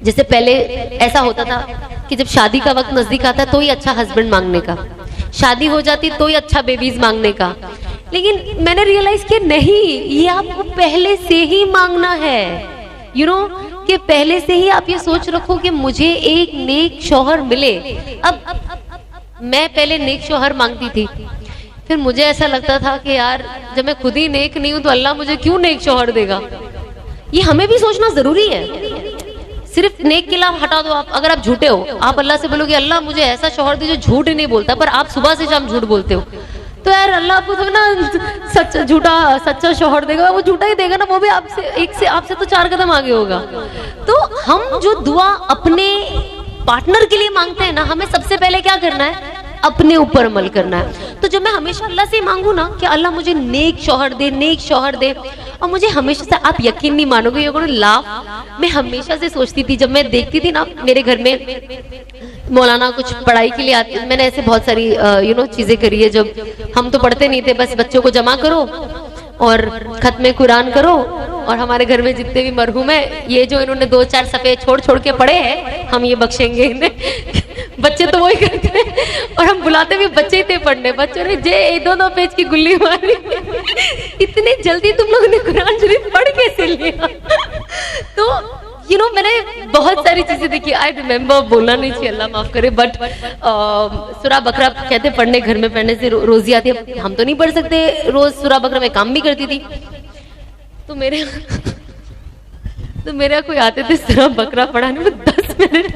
जैसे पहले ऐसा होता था कि जब शादी का वक्त नजदीक आता तो ही अच्छा हस्बैंड मांगने का, शादी हो जाती तो ही अच्छा बेबीज मांगने का। लेकिन मैंने रियलाइज किया नहीं, ये आपको पहले से ही मांगना है। यू नो कि पहले से ही आप ये सोच रखो कि मुझे एक नेक शौहर मिले। अब मैं पहले नेक शौहर मांगती थी, फिर मुझे ऐसा लगता था कि यार जब मैं खुद ही नेक नहीं हूं तो अल्लाह मुझे क्यों नेक शौहर देगा। ये हमें भी सोचना जरूरी है। सिर्फ नेक के लाभ हटा दो आप, अगर आप झूठे हो, आप अल्लाह से बोलोगे अल्लाह मुझे ऐसा शौहर दे जो झूठ ही नहीं बोलता, पर आप सुबह से शाम झूठ बोलते हो, तो यार अल्लाह आपको तो ना सच्चा शौहर देगा, वो झूठा ही देगा ना, वो भी आपसे तो 4 कदम आगे होगा। तो हम जो दुआ अपने पार्टनर के लिए मांगते हैं ना, हमें सबसे पहले क्या करना है, अपने ऊपर अमल करना है। तो जब मैं हमेशा अल्लाह से मांगू ना कि अल्लाह मुझे नेक शौहर दे, नेक शौहर दे, और मुझे हमेशा से, आप यकीन नहीं मानोगे, ये लाभ मैं हमेशा से सोचती थी। जब मैं देखती थी ना मेरे घर में मौलाना कुछ पढ़ाई के लिए आते, मैंने ऐसे बहुत सारी चीजें करी है। जब हम तो पढ़ते नहीं थे, बस बच्चों को जमा करो और खत्म कुरान करो, और हमारे घर में जितने भी मरहूम है, ये जो इन्होंने 2-4 सफ़े छोड़ के पढ़े हैं, हम ये बख्शेंगे इन्हें। बच्चे तो वही करते हैं, और हम बुलाते भी बच्चे ही थे पढ़ने। बच्चों ने जे 2 पेज की गुल्ली मारी। इतनी जल्दी तुम लोगों ने कुरान शरीफ पढ़ कैसे लिया? तो मैंने बहुत सारी चीजें देखी। आई रिमेम्बर, बोलना नहीं चाहिए, अल्लाह माफ करे, बट सूरा बकरा कहते पढ़ने, घर में पढ़ने से रोजी आती है। हम तो नहीं पढ़ सकते रोज सूरा बकरा, मैं काम भी करती थी। तो मेरे कोई आते थे सूरा बकरा पढ़ाने में 10 मिनट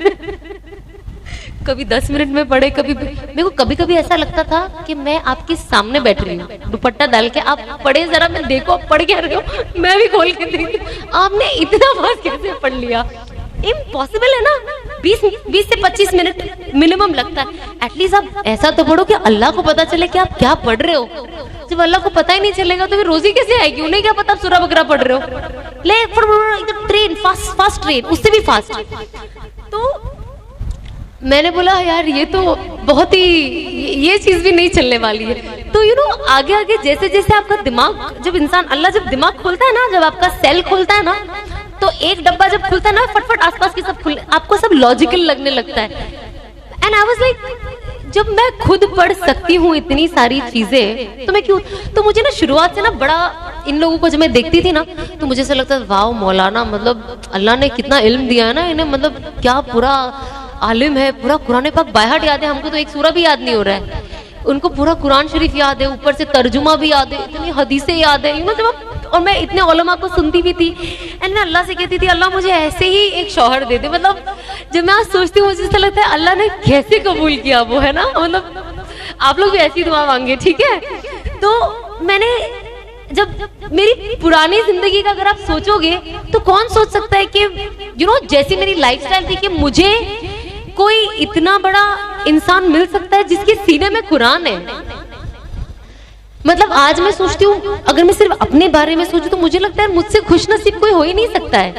कभी 10 मिनट में पढ़े, मेरे को कभी ऐसा लगता था कि मैं आपके सामने बैठ रही हूँ, दुपट्टा डाल के, आप पढ़े जरा, मैं देखो आप पढ़ क्या रहे हो, मैं भी खोल के देखती, आपने इतना फास्ट कैसे पढ़ लिया? इम्पॉसिबल है ना। 20 से 25 मिनट मिनिमम लगता है। एटलीस्ट आप ऐसा तो पढ़ो कि अल्लाह को पता चले कि आप क्या पढ़ रहे हो। जब अल्लाह को पता ही नहीं चलेगा तो फिर रोजी कैसे आएगी? उन्हें क्या पता आप सूरा बकरा पढ़ रहे हो? ले एकदम ट्रेन, फास्ट ट्रेन, उससे भी फास्ट। तो मैंने बोला यार ये तो बहुत ही, ये चीज भी नहीं चलने वाली है। तो आगे आगे जैसे जैसे आपका दिमाग, जब इंसान, अल्लाह जब दिमाग खोलता है ना, जब आपका सेल खोलता है ना, तो एक डब्बा जब खुलता है ना, फटफट आसपास के सब खुल, आपको सब लॉजिकल लगने लगता है। एंड आई वाज लाइक, जब मैं खुद पढ़ सकती हूँ इतनी सारी चीजें, तो मैं क्यों? तो मुझे ना शुरुआत से ना बड़ा, इन लोगों को जब मैं देखती थी ना, तो मुझे ऐसा लगता था वाह मौलाना, मतलब अल्लाह ने कितना इल्म दिया है ना इन्हें, मतलब क्या पूरा आलिम है, पूरा कुरान पाक बायहाट याद है। हमको तो एक सूरा भी याद नहीं हो रहा है, उनको पूरा कुरान शरीफ याद है, ऊपर से तर्जुमा भी याद है, इतनी हदीसें याद है। और मैं इतने उलमा को सुनती भी थी, एंड मैं अल्लाह से कहती थी अल्लाह मुझे ऐसे ही एक शौहर दे दे। मतलब जब मैं आज सोचती हूँ, मुझे ऐसा लगता है अल्लाह ने कैसे कबूल किया वो, है ना। मतलब आप लोग भी ऐसी दुआ मांगे, ठीक है। तो मैंने, जब मेरी पुरानी जिंदगी का अगर आप सोचोगे, तो कौन सोच सकता है कि जैसी मेरी लाइफस्टाइल थी, कि मुझे कोई इतना बड़ा इंसान मिल सकता है जिसके सीने में कुरान है। मतलब आज मैं सोचती हूँ, अगर मैं सिर्फ अपने बारे में सोचूं, तो मुझे लगता है मुझसे खुशनसीब कोई हो ही नहीं सकता है।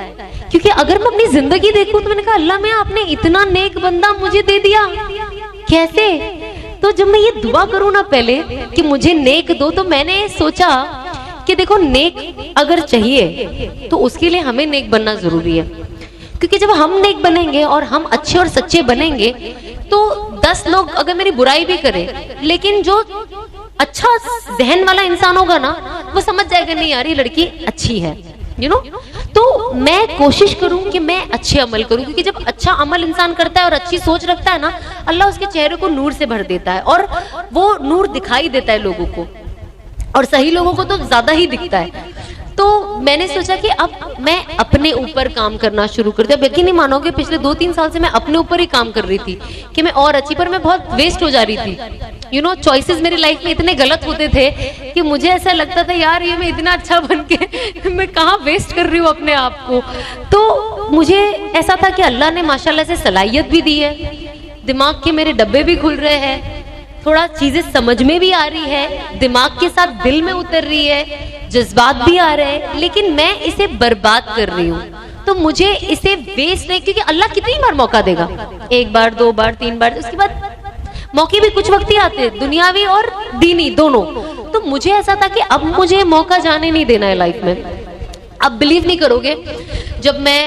क्योंकि अगर मैं अपनी जिंदगी देखूं, तो मैंने कहा अल्लाह में आपने इतना नेक बंदा मुझे दे दिया, कैसे? तो जब मैं ये दुआ करूं ना पहले कि मुझे नेक दो, तो मैंने सोचा कि देखो नेक अगर चाहिए तो उसके लिए हमें नेक बनना जरूरी है। क्योंकि जब हम नेक बनेंगे और हम अच्छे और सच्चे बनेंगे, तो 10 लोग अगर मेरी बुराई भी करें, लेकिन जो अच्छा जहन वाला इंसान होगा ना, वो समझ जाएगा नहीं यार ये लड़की अच्छी है, तो मैं कोशिश करूं कि मैं अच्छे अमल करूं। क्योंकि जब अच्छा अमल इंसान करता है और अच्छी सोच रखता है ना, अल्लाह उसके चेहरे को नूर से भर देता है, और वो नूर दिखाई देता है लोगों को, और सही लोगों को तो ज्यादा ही दिखता है। तो मैंने सोचा कि अब मैं अपने ऊपर काम करना शुरू कर दिया। यकीन नहीं मानोगे, पिछले 2-3 साल से मैं अपने ऊपर ही काम कर रही थी कि मैं और अच्छी, पर मैं बहुत वेस्ट हो जा रही थी। चॉइसेस मेरी लाइफ में इतने गलत होते थे कि मुझे ऐसा लगता था यार ये मैं इतना अच्छा बन के मैं कहाँ वेस्ट कर रही हूँ अपने आप को। तो मुझे ऐसा था कि अल्लाह ने माशाल्लाह से सलाहियत भी दी है, दिमाग के मेरे डब्बे भी खुल रहे हैं, थोड़ा चीजें समझ में भी आ रही है, दिमाग के साथ दिल में उतर रही है, जज्बात भी आ रहे हैं, लेकिन मैं इसे बर्बाद कर रही हूँ। तो मुझे इसे वेस्ट नहीं, क्योंकि अल्लाह कितनी बार मौका देगा, 1 बार 2 बार 3 बार, उसके बाद मौके भी कुछ वक्त ही आते हैं, दुनियावी और दीनी दोनों। तो मुझे ऐसा था कि अब मुझे मौका जाने नहीं देना है लाइफ में। आप बिलीव नहीं करोगे, जब मैं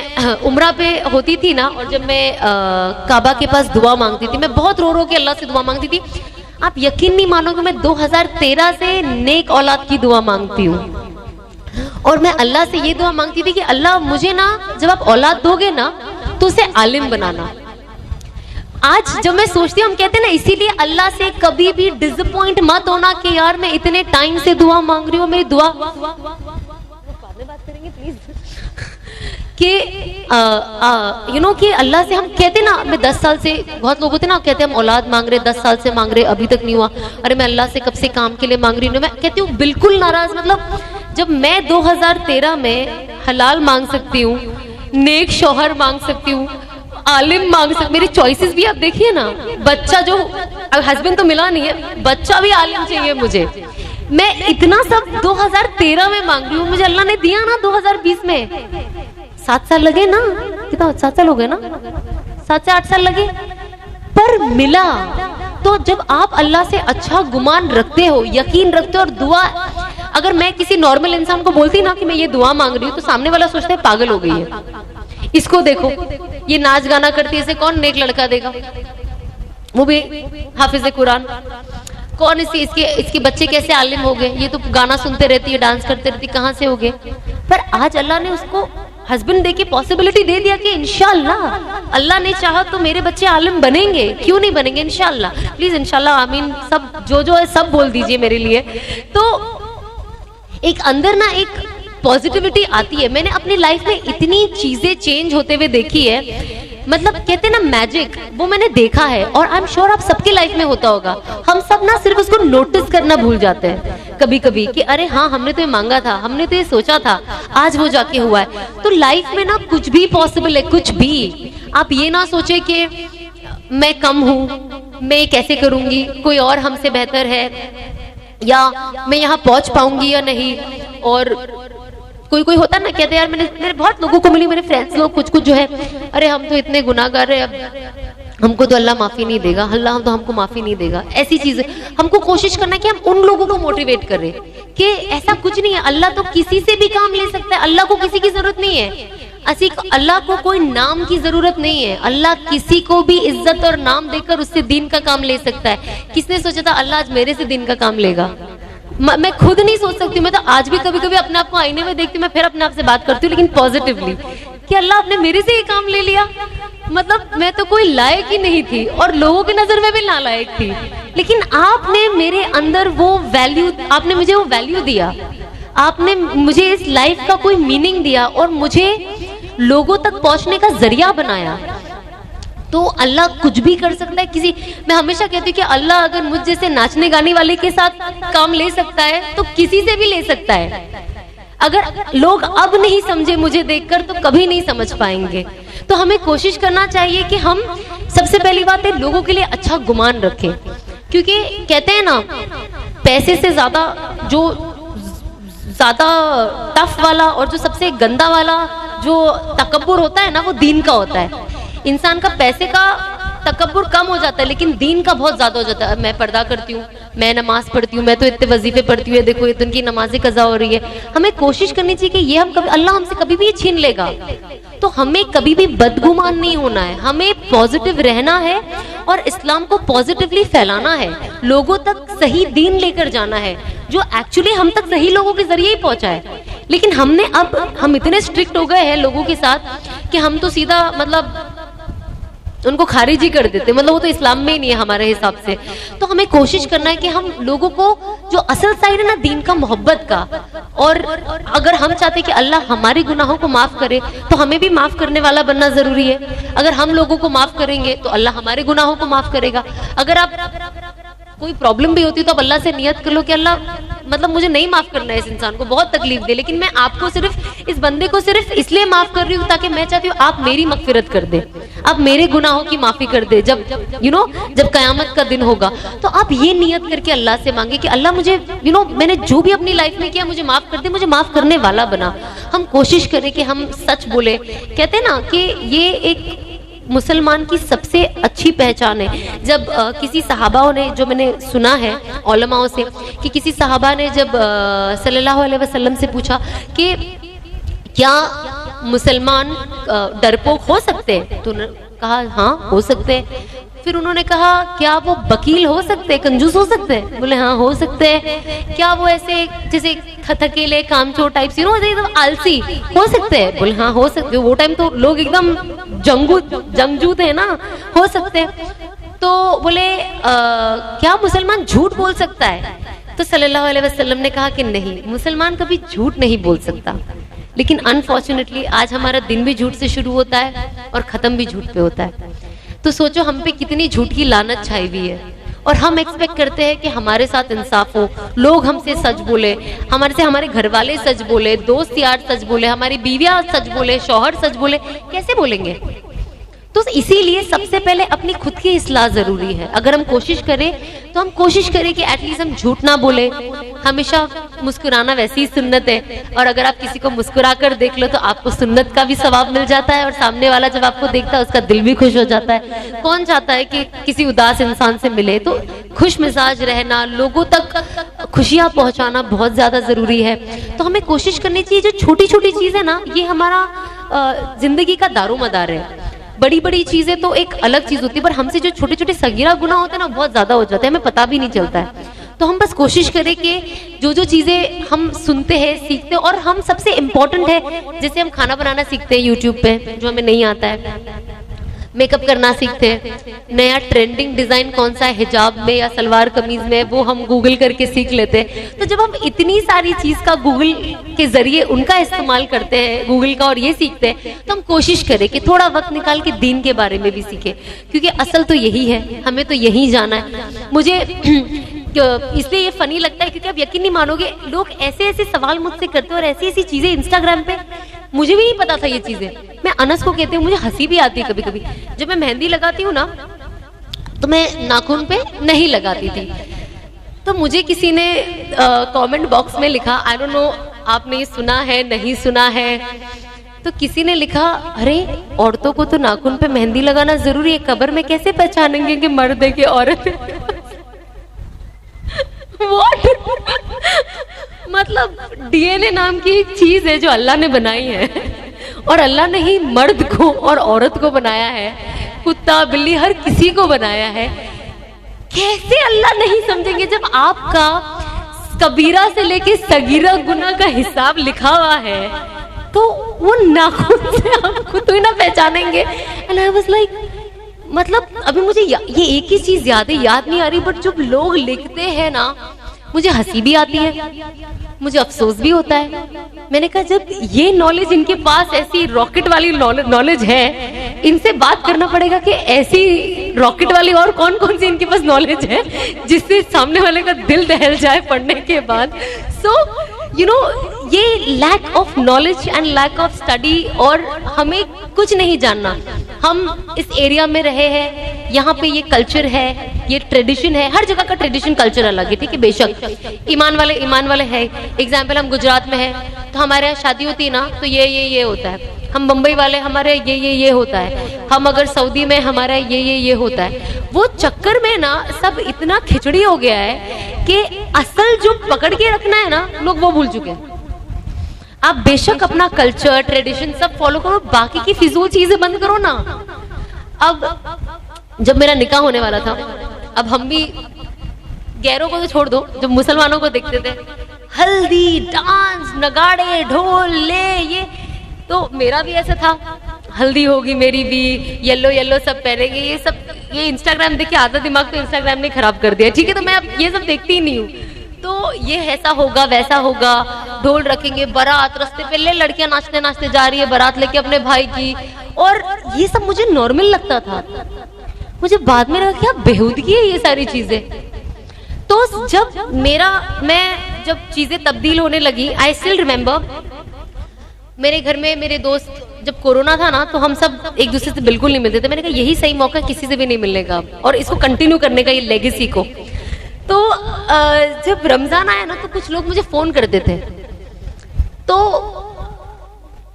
उम्रा पे होती थी ना और जब मैं काबा के पास दुआ मांगती थी, मैं बहुत रो रो के अल्लाह से दुआ मांगती थी। आप यकीन नहीं मानोगे, मैं 2013 से नेक औलाद की दुआ मांगती हूँ और मैं अल्लाह से ये दुआ मांगती थी कि अल्लाह मुझे ना जब आप औलाद दोगे ना तो उसे आलिम बनाना। आज जब मैं सोचती हूँ, हम कहते हैं ना इसीलिए अल्लाह से कभी भी डिसअपॉइंट मत होना कि यार मैं इतने टाइम से दुआ मांग रही हूँ, मेरी दुआ बात करेंगे प्लीज कि कि अल्लाह से हम कहते ना, मैं 10 साल से, बहुत लोग होते ना कहते हम औलाद मांग रहे 10 साल से मांग रहे अभी तक नहीं हुआ, अरे मैं अल्लाह से कब से काम के लिए मांग रही हूँ। मैं कहती हूँ बिल्कुल नाराज, मतलब जब मैं 2013 में हलाल मांग सकती हूँ, नेक शौहर मांग सकती हूँ, आलिम मांग सकती, मेरी चॉइसेस भी आप देखिए ना, बच्चा जो हस्बैंड तो मिला नहीं है, बच्चा भी आलिम चाहिए मुझे, मैं इतना सब 2013 में मांग रही हूँ, मुझे अल्लाह ने दिया ना 2020 में। 7 साल लगे ना, कितना 7 साल हो गए ना, 7 से 8 साल लगे, पर मिला। तो जब आप अल्लाह से अच्छा गुमान रखते हो, यकीन रखते हो, और दुआ, अगर मैं किसी नॉर्मल इंसान को बोलती ना कि मैं ये दुआ मांग रही हूँ, तो सामने वाला सोचता है पागल हो गई है, इसको देखो ये नाच गाना करती है, इसे कौन नेक लड़का देगा, वो भी हाफिज कुरान, कौन इसके बच्चे कैसे आलिम हो गए, ये तो गाना सुनते रहती है, डांस करते रहती है, कहां से हो गए। पर आज अल्लाह ने उसको हस्बैंड दे के पॉसिबिलिटी दे दिया कि इंशाअल्लाह अल्लाह ने चाहा तो मेरे बच्चे आलिम बनेंगे, क्यों नहीं बनेंगे, इंशाअल्लाह। प्लीज इंशाअल्लाह आमीन सब जो है सब बोल दीजिए मेरे लिए। तो एक अंदर ना एक पॉजिटिविटी आती है। मैंने अपनी लाइफ में इतनी चीजें चेंज होते हुए देखी है, मतलब कहते हैं ना मैजिक, वो मैंने देखा है और आई एम श्योर आप सबके लाइफ में होता होगा। हम सब ना सिर्फ उसको नोटिस करना भूल जाते हैं कभी कभी कि अरे हाँ हमने तो ये मांगा था, हमने तो ये सोचा था, आज वो जाके हुआ है। तो लाइफ में ना कुछ भी पॉसिबल है, कुछ भी। आप ये ना सोचे कि मैं कम हूँ, मैं कैसे करूंगी, कोई और हमसे बेहतर है, या मैं यहाँ पहुंच पाऊंगी या नहीं। और कोई होता ना, कहते यार मेरे बहुत लोगों को मिली, मेरे फ्रेंड्स लोग कुछ जो है, अरे हम तो इतने गुनाहगार है, अब हमको तो अल्लाह माफी नहीं देगा, अल्लाह तो हमको माफी नहीं देगा। ऐसी चीजें हमको कोशिश करना है कि हम उन लोगों को मोटिवेट करें कि ऐसा कुछ नहीं है, अल्लाह तो किसी से भी काम ले सकता है, अल्लाह को किसी की जरूरत नहीं है। अल्लाह को कोई नाम की जरूरत नहीं है, अल्लाह किसी को भी इज्जत और नाम देकर उससे दीन का काम ले सकता है। किसने सोचा था अल्लाह आज मेरे से दीन का काम लेगा? मैं खुद नहीं सोच सकती। मैं तो आज भी कभी कभी अपने आप को आईने में देखती हूँ, मैं फिर अपने आप से बात करती हूँ, लेकिन पॉजिटिवली, कि अल्लाह आपने मेरे से ये काम ले लिया। मतलब मैं तो कोई लायक ही नहीं थी और लोगों की नजर में भी नालायक थी, लेकिन आपने मेरे अंदर वो वैल्यू, आपने मुझे वो वैल्यू दिया, आपने मुझे इस लाइफ का कोई मीनिंग दिया और मुझे लोगों तक पहुंचने का जरिया बनाया। तो अल्लाह कुछ भी कर सकता है। किसी, मैं हमेशा कहती हूँ कि अल्लाह अगर मुझ जैसे नाचने गाने वाले के साथ काम ले सकता है तो किसी से भी ले सकता है। अगर लोग अब नहीं समझे मुझे देखकर तो कभी नहीं समझ पाएंगे। तो हमें कोशिश करना चाहिए कि हम सबसे पहली बात है लोगों के लिए अच्छा गुमान रखें, क्योंकि कहते हैं ना पैसे से ज्यादा जो ज्यादा टफ वाला और जो सबसे गंदा वाला जो तकब्बुर होता है ना, वो दीन का होता है। इंसान का पैसे का तकब्बुर कम हो जाता है, लेकिन दीन का बहुत ज्यादा हो जाता है। मैं पर्दा करती हूँ, मैं नमाज पढ़ती हूँ, मैं तो इतने वजीफे पढ़ती हूँ, देखो इतनी की नमाजें कज़ा हो रही है। हमें कोशिश करनी चाहिए कि ये हम कभी, अल्लाह हमसे कभी भी छीन लेगा, तो हमें कभी भी बदगुमान नहीं होना है, हमें पॉजिटिव रहना है और इस्लाम को पॉजिटिवली फैलाना है, लोगों तक सही दीन लेकर जाना है जो एक्चुअली हम तक सही लोगों के जरिए ही पहुंचा है। लेकिन हम इतने स्ट्रिक्ट हो गए हैं लोगों के साथ कि हम तो सीधा मतलब उनको खारिज ही कर देते, मतलब वो तो इस्लाम में ही नहीं है हमारे हिसाब से। तो हमें कोशिश करना है कि हम लोगों को जो असल साइड है ना दीन का, मोहब्बत का, और अगर हम चाहते कि अल्लाह हमारे गुनाहों को माफ करे तो हमें भी माफ करने वाला बनना जरूरी है। अगर हम लोगों को माफ करेंगे तो अल्लाह हमारे गुनाहों को माफ करेगा। अगर आप कोई प्रॉब्लम भी होती है तो आप अल्लाह से नियत कर लो कि अल्लाह मतलब मुझे नहीं माफ करना है इस इंसान को, बहुत तकलीफ दे, लेकिन मैं आपको सिर्फ इस बंदे को सिर्फ इसलिए माफ कर रही हूँ ताकि मैं चाहती हूँ आप मेरी मगफिरत कर दे, आप मेरे गुनाहों की माफी कर दे। जब जब कयामत का दिन होगा तो आप ये नियत करके अल्लाह से मांगे कि अल्लाह मुझे मैंने जो भी अपनी लाइफ में किया मुझे माफ कर दे, मुझे माफ करने वाला बना। हम कोशिश करें कि हम सच बोले। कहते हैं ना कि ये एक मुसलमान की सबसे अच्छी पहचान है। जब किसी सहाबाओं ने, जो मैंने सुना है उलमाओं से, कि किसी सहाबा ने जब सल्लल्लाहु अलैहि वसल्लम से पूछा कि क्या मुसलमान डरपोक हो सकते हैं? तो कहा हाँ हो सकते हैं। फिर उन्होंने कहा क्या वो वकील हो सकते हैं, कंजूस हो सकते हैं? बोले हाँ हो सकते हैं। क्या वो ऐसे जैसे थकेले कामचोर टाइप से एकदम आलसी हो सकते हैं? बोले हाँ हो सकते हैं। वो टाइम तो लोग एकदम जंगजू थे ना, हो सकते हैं। तो बोले क्या मुसलमान झूठ बोल सकता है? तो सल्लल्लाहु अलैहि वसल्लम ने कहा कि नहीं, मुसलमान कभी झूठ नहीं बोल सकता। लेकिन अनफॉर्चुनेटली आज हमारा दिन भी झूठ से शुरू होता है और खत्म भी झूठ पे होता है। तो सोचो हम पे कितनी झूठ की लानत छाई हुई है, और हम एक्सपेक्ट करते हैं कि हमारे साथ इंसाफ हो, लोग हमसे सच बोले, हमारे घर वाले सच बोले, दोस्त यार सच बोले, हमारी बीवियां सच बोले, शौहर सच बोले। कैसे बोलेंगे? तो इसीलिए सबसे पहले अपनी खुद की इस्लाह जरूरी है। अगर हम कोशिश करें तो हम कोशिश करें कि एटलीस्ट हम झूठ ना बोले। हमेशा मुस्कुराना वैसे ही सुन्नत है, और अगर आप किसी को मुस्कुरा कर देख लो तो आपको सुन्नत का भी सवाब मिल जाता है, और सामने वाला जब आपको देखता है उसका दिल भी खुश हो जाता है। कौन चाहता है कि किसी उदास इंसान से मिले? तो खुश मिजाज रहना, लोगों तक खुशियां पहुंचाना बहुत ज्यादा जरूरी है। तो हमें कोशिश करनी चाहिए, जो छोटी छोटी चीज है ना, ये हमारा जिंदगी का दारोमदार है। बड़ी बड़ी चीजें तो एक अलग चीज होती है, पर हमसे जो छोटे छोटे सगीरा गुनाह होते हैं ना, बहुत ज्यादा हो जाते हैं, हमें पता भी नहीं चलता है। तो हम बस कोशिश करें कि जो जो चीजें हम सुनते हैं, सीखते हैं, और हम सबसे इम्पोर्टेंट है, जैसे हम खाना बनाना सीखते हैं यूट्यूब पे, जो हमें नहीं आता है, मेकअप करना सीखते हैं, नया ट्रेंडिंग डिजाइन कौन सा है हिजाब में या सलवार कमीज में, वो हम गूगल करके सीख लेते हैं। तो जब हम इतनी सारी चीज का गूगल के जरिए उनका इस्तेमाल करते हैं, गूगल का, और ये सीखते हैं, तो हम कोशिश करें कि थोड़ा वक्त निकाल के दीन के बारे में भी सीखें, क्योंकि असल तो यही है, हमें तो यही जाना है। मुझे इसलिए ये फनी लगता है क्योंकि आप यकीन नहीं मानोगे, लोग ऐसे ऐसे सवाल मुझसे करते हैं और ऐसी ऐसी चीजें इंस्टाग्राम पे, मुझे भी नहीं पता था ये चीजें। मैं अनस को कहती हूँ, मुझे हंसी भी आती है कभी कभी। जब मैं मेहंदी लगाती हूँ ना, तो मैं नाखून पे नहीं लगाती थी, तो मुझे किसी ने कमेंट बॉक्स में लिखा, आई डोंट नो आपने सुना है नहीं सुना है, तो किसी ने लिखा, अरे औरतों को तो नाखून पे मेहंदी लगाना जरूरी है, कब्र में कैसे पहचानेंगे कि मर्द है कि औरत है? What? मतलब डीएनए नाम की एक चीज है जो अल्लाह ने बनाई है, और अल्लाह ने ही मर्द को और औरत को बनाया है, कुत्ता बिल्ली हर किसी को बनाया है। कैसे अल्लाह नहीं समझेंगे जब आपका कबीरा से लेके सगीरा गुनाह का हिसाब लिखा हुआ है, तो वो नाखून से आप खुद ही ना पहचानेंगे। एंड आई वाज लाइक, मतलब अभी मुझे ये एक ही चीज याद नहीं आ रही, बट जब लोग लिखते हैं ना, मुझे हंसी भी आती है, मुझे अफसोस भी होता है। मैंने कहा जब ये नॉलेज इनके पास ऐसी रॉकेट वाली नॉलेज है, इनसे बात करना पड़ेगा कि ऐसी रॉकेट वाली और कौन कौन सी इनके पास नॉलेज है जिससे सामने वाले का दिल दहल जाए पढ़ने के बाद। सो यू नो, ये lack of knowledge and lack of study, और हमें कुछ नहीं जानना। हम इस एरिया में रहे हैं, यहाँ पे ये कल्चर है, ये ट्रेडिशन है, हर जगह का ट्रेडिशन कल्चर अलग है, ठीक है, बेशक ईमान वाले है। एग्जाम्पल, हम गुजरात में है तो हमारे यहाँ शादी होती है ना, तो ये होता है। हम मुंबई वाले, हमारे ये होता है। हम अगर सऊदी में, हमारा ये होता है। वो चक्कर में ना सब इतना खिचड़ी हो गया है कि असल जो पकड़ के रखना है ना, लोग वो भूल चुके हैं। आप बेशक अपना कल्चर ट्रेडिशन सब फॉलो करो, बाकी की फिजूल चीजें बंद करो ना। अब जब मेरा निकाह होने वाला था, अब हम भी गैरों को तो छोड़ दो, जब मुसलमानों को देखते थे हल्दी, डांस, नगाड़े, ढोल ले ये, तो मेरा भी ऐसा था, हल्दी होगी मेरी भी, येलो सब पहनेंगे, ये सब, ये इंस्टाग्राम देख के आधा दिमाग तो इंस्टाग्राम ने खराब कर दिया, ठीक है। तो मैं अब ये सब देखती ही नहीं हूँ। तो ये ऐसा होगा वैसा होगा, ढोल रखेंगे, बारात रास्ते पे ले, लड़कियां नाचते नाचते जा रही है बारात लेके अपने भाई की, और ये सब मुझे नॉर्मल लगता था। मुझे बाद में लगा क्या बेहूदगी है ये सारी चीजें। तो जब मैं जब चीजें तब्दील होने लगी, आई स्टिल रिमेम्बर, मेरे घर में मेरे दोस्त, जब कोरोना था ना, तो हम सब एक दूसरे से बिल्कुल नहीं मिलते थे। मैंने कहा यही सही मौका, किसी से भी नहीं मिलने का और इसको कंटिन्यू करने का, ये लेगेसी को। तो जब रमजान आया ना, तो कुछ लोग मुझे फोन करते थे। तो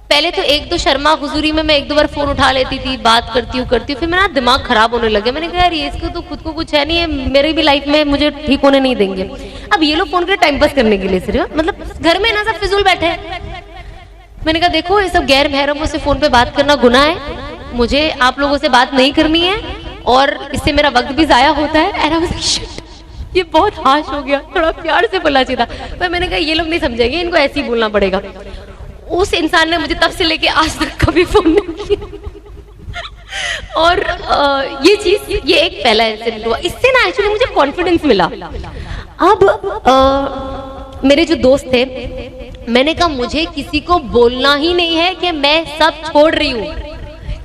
पहले तो एक दो शर्मा हुजूरी में मैं एक दो बार फोन उठा लेती थी, बात करती हूँ, फिर मेरा दिमाग खराब होने लगा। मैंने कहा यार ये इसको तो खुद को कुछ है नहीं है, मेरी भी लाइफ में मुझे ठीक होने नहीं देंगे। अब ये लोग फोन कर टाइम पास करने के लिए सिर्फ, मतलब घर में ना सब फिजूल बैठे हैं। मैंने कहा देखो ये सब गैर महरमों से फोन पे बात करना गुनाह है, मुझे आप लोगों से बात नहीं करनी है और इससे मेरा वक्त भी जाया होता है। And I was like shit, ये बहुत हाश हो गया, थोड़ा प्यार से बोलना चाहिए था। पर मैंने कहा ये लोग नहीं समझेंगे, इनको ऐसे ही बोलना पड़ेगा। उस इंसान ने मुझे तब से लेके आज तक कभी फोन नहीं किया। और ये चीज, ये एक पहला इंसिडेंट हुआ, इससे ना एक्चुअली मुझे कॉन्फिडेंस मिला। अब मेरे जो दोस्त थे, मैंने कहा मुझे किसी को बोलना ही नहीं है कि मैं सब छोड़ रही हूँ,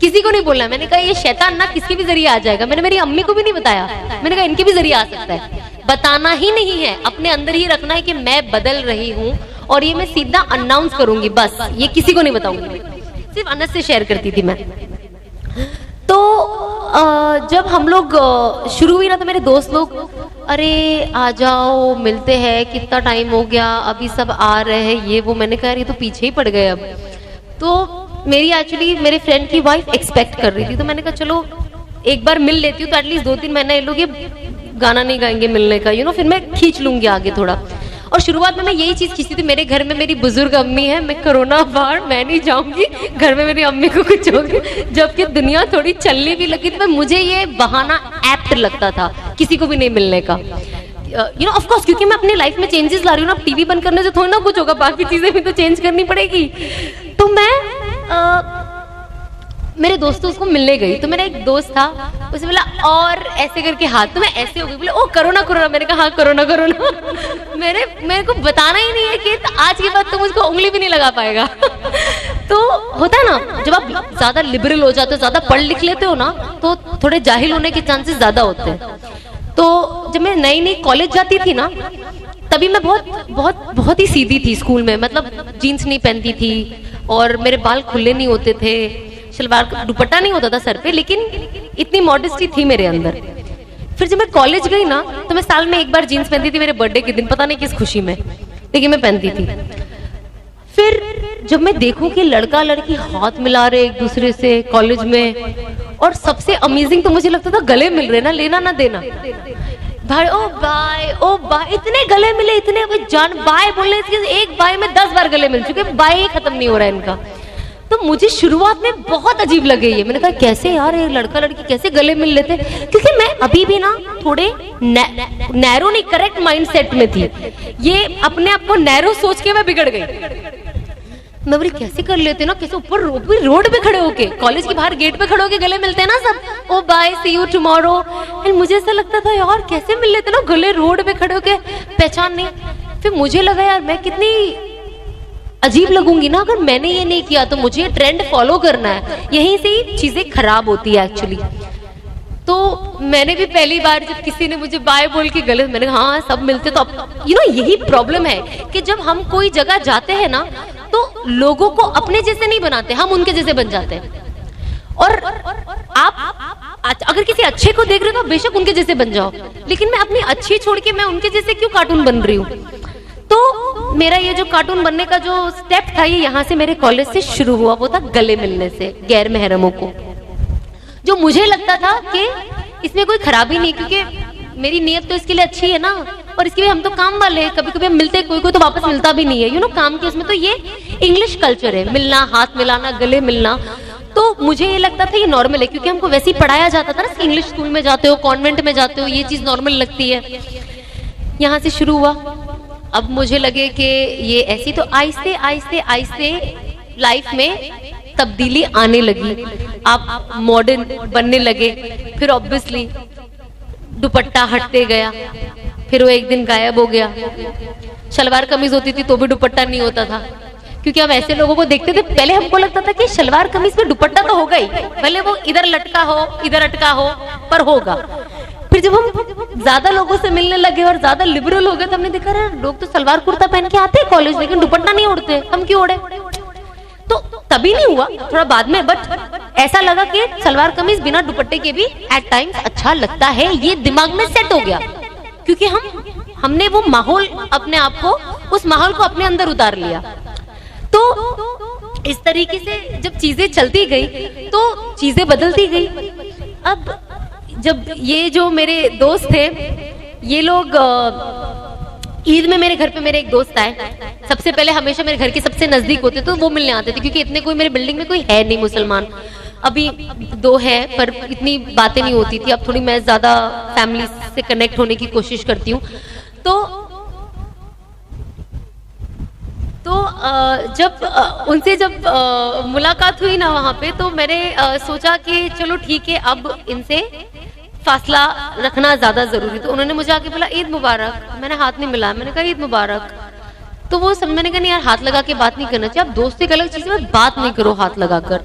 किसी को नहीं बोलना। मैंने कहा ये शैतान ना किसी भी जरिए आ जाएगा। मैंने मेरी अम्मी को भी नहीं बताया, मैंने कहा इनके भी जरिए आ सकता है। बताना ही नहीं है, अपने अंदर ही रखना है कि मैं बदल रही हूँ और ये मैं सीधा अनाउंस करूंगी, बस ये किसी को नहीं बताऊंगी। सिर्फ अनस से शेयर करती थी मैं। तो जब हम लोग शुरू हुई ना, तो मेरे दोस्त लोग अरे आ जाओ मिलते हैं, कितना टाइम हो गया, अभी सब आ रहे हैं, ये वो। मैंने कहा ये तो पीछे ही पड़ गए अब। तो मेरी एक्चुअली मेरे फ्रेंड की वाइफ एक्सपेक्ट कर रही थी, तो मैंने कहा चलो एक बार मिल लेती हूँ, तो एटलीस्ट 2-3 महीना ये लोग ये गाना नहीं गाएंगे मिलने का, फिर मैं खींच लूंगी आगे थोड़ा। और शुरुआत में मैं यही चीज खींचती थी। मेरे घर में मेरी बुजुर्ग अम्मी है, मैं कोरोना बाहर मैं नहीं जाऊंगी, घर में मेरी अम्मी को कुछ होगी। जबकि दुनिया थोड़ी चलने भी लगी, तो मुझे ये बहाना एप्ट लगता था किसी को भी नहीं मिलने का। ऑफ कोर्स, क्योंकि मैं अपनी लाइफ में चेंजेस ला रही हूँ ना, टीवी बंद करने से थोड़ी ना कुछ होगा, बाकी चीजें भी तो चेंज करनी पड़ेगी। तो मैं मेरे दोस्तों को मिलने गई, तो मेरा एक दोस्त था, उसे बोला और ऐसे करके हाथ, तो मैं ऐसे हो गई, बोले ओ कोरोना कोरोना। मैंने कहा हाँ कोरोना कोरोना। मेरे को बताना ही नहीं है कि आज के बाद तो मुझको उंगली भी नहीं लगा पाएगा। तो होता है ना, जब आप ज्यादा लिबरल हो जाते हो, ज्यादा पढ़ लिख लेते हो ना, तो थोड़े जाहिल होने के चांसेस ज्यादा होते हैं। तो जब मैं नई नई कॉलेज जाती थी ना, तभी मैं बहुत ही सीधी थी स्कूल में, मतलब जीन्स नहीं पहनती थी और मेरे बाल खुले नहीं होते थे, सलवार का दुपट्टा नहीं होता था सर पे, लेकिन इतनी मॉडेस्टी थी मेरे अंदर। फिर जब मैं कॉलेज गई ना, तो मैं साल में एक बार जीन्स पहनती थी, मेरे बर्थडे के दिन, पता नहीं किस खुशी में, लेकिन मैं पहनती थी। फिर जब मैं देखूं कि लड़का लड़की हाथ मिला रहे एक दूसरे से कॉलेज में, और सबसे अमेजिंग तो मुझे लगता था गले मिल रहे ना, लेना ना देना। भाई ओ बाय, इतने गले मिले, इतने जान बाय बोलने से एक बाय में 10 बार गले मिल चुके, बाय ही खत्म नहीं हो रहा है इनका। तो मुझे शुरुआत में बहुत अजीब लगे ये। मैंने कहा कैसे यार ये लड़का लड़की कैसे गले मिल लेते, क्योंकि मैं अभी भी ना थोड़े नैरो नहीं, करेक्ट माइंडसेट में थी। ये अपने आप को नैरो सोच के मैं बिगड़ गई। मैं बोली कैसे कर लेते ना, कैसे ऊपर रोड पे खड़े होके, कॉलेज के बाहर गेट पे खड़े होके गले मिलते हैं ना सब, oh bye see you tomorrow. And मुझे ऐसा लगता था यार कैसे मिल लेते ना गले, रोड पे खड़े होके, पहचान नहीं। फिर मुझे लगा यार मैं कितनी अजीब लगूंगी ना अगर मैंने ये नहीं किया, तो मुझे ट्रेंड फॉलो करना है। यहीं से ही चीजें खराब होती है एक्चुअली। तो मैंने भी पहली बार जब किसी ने मुझे बाय बोल के गले, मैंने हाँ सब मिलते, तो अब यही प्रॉब्लम है कि जब हम कोई जगह जाते हैं ना, तो लोगों को अपने जैसे नहीं बनाते, हम उनके जैसे बन जाते हैं। और आप अगर किसी अच्छे को देख रहे हो तो बेशक उनके जैसे बन जाओ, लेकिन मैं अपनी अच्छी छोड़ के मैं उनके जैसे क्यों कार्टून बन रही हूँ। तो मेरा ये जो कार्टून बनने का जो स्टेप था, ये यहाँ से मेरे कॉलेज से शुरू हुआ। वो था गले मिलने से गैर महरमों को, जो मुझे लगता था कि इसमें कोई खराबी नहीं, क्योंकि मेरी नीयत तो इसके लिए अच्छी है ना, और इसके लिए हम तो काम वाले हैं, कभी कभी हम मिलते, कोई कोई तो वापस मिलता भी नहीं है, काम के उसमें। तो ये इंग्लिश कल्चर है, मिलना, हाथ मिलाना, गले मिलना। तो मुझे ये लगता था ये नॉर्मल है, क्योंकि हमको वैसे ही पढ़ाया जाता था ना, इंग्लिश स्कूल में जाते हो, कॉन्वेंट में जाते हो, ये चीज नॉर्मल लगती है। यहाँ से शुरू हुआ। अब मुझे लगे कि ये ऐसी, तो आहिस्ते आहिस्ते आहिस्ते लाइफ में तब्दीली आने लगी, आप मॉडर्न बनने लगे। फिर ऑब्वियसली दुपट्टा हटते गया, फिर वो एक दिन गायब हो गया। शलवार कमीज होती थी तो भी दुपट्टा नहीं होता था, क्योंकि हम ऐसे लोगों को देखते थे। पहले हमको लगता था कि शलवार कमीज में दुपट्टा तो होगा ही, भले वो इधर लटका हो इधर अटका हो, पर होगा। फिर जब हम ज्यादा लोगों से मिलने लगे और ज्यादा लिबरल हो गए, तो हमने देखा लोग तो सलवार कुर्ता पहन के आते हैं कॉलेज, लेकिन दुपट्टा नहीं ओढ़ते, हम क्यों ओढ़े। तो तभी नहीं हुआ, थोड़ा बाद में, बट ऐसा लगा कि सलवार कमीज बिना दुपट्टे के भी एट टाइम्स अच्छा लगता है। ये दिमाग में सेट हो गया, क्योंकि हमने वो माहौल, अपने आप को, उस माहौल को अपने अंदर उतार लिया। तो इस तरीके से जब चीजें चलती गई तो चीजें बदलती गई। अब जब ये जो मेरे दोस्त थे, ये लोग ईद में मेरे घर पे मेरे एक दोस्त आए, सबसे पहले हमेशा मेरे घर के सबसे नजदीक होते तो वो मिलने आते थे, क्योंकि इतने कोई मेरे बिल्डिंग में कोई है नहीं मुसलमान, अभी 2 है पर इतनी बातें नहीं होती थी, अब थोड़ी मैं ज्यादा फैमिली से कनेक्ट होने की कोशिश करती हूँ। तो जब उनसे जब मुलाकात हुई ना वहाँ पे, तो मैंने सोचा कि चलो ठीक है, अब इनसे फासला रखना ज्यादा जरूरी। तो उन्होंने मुझे आके बोला ईद मुबारक, मैंने हाथ नहीं मिलाया, मैंने कहा ईद मुबारक। तो वो सब मैंने कहा नहीं यार, हाथ लगा के बात नहीं करना चाहिए, आप दोस्त एक अलग चीज है, बात नहीं करो हाथ लगाकर।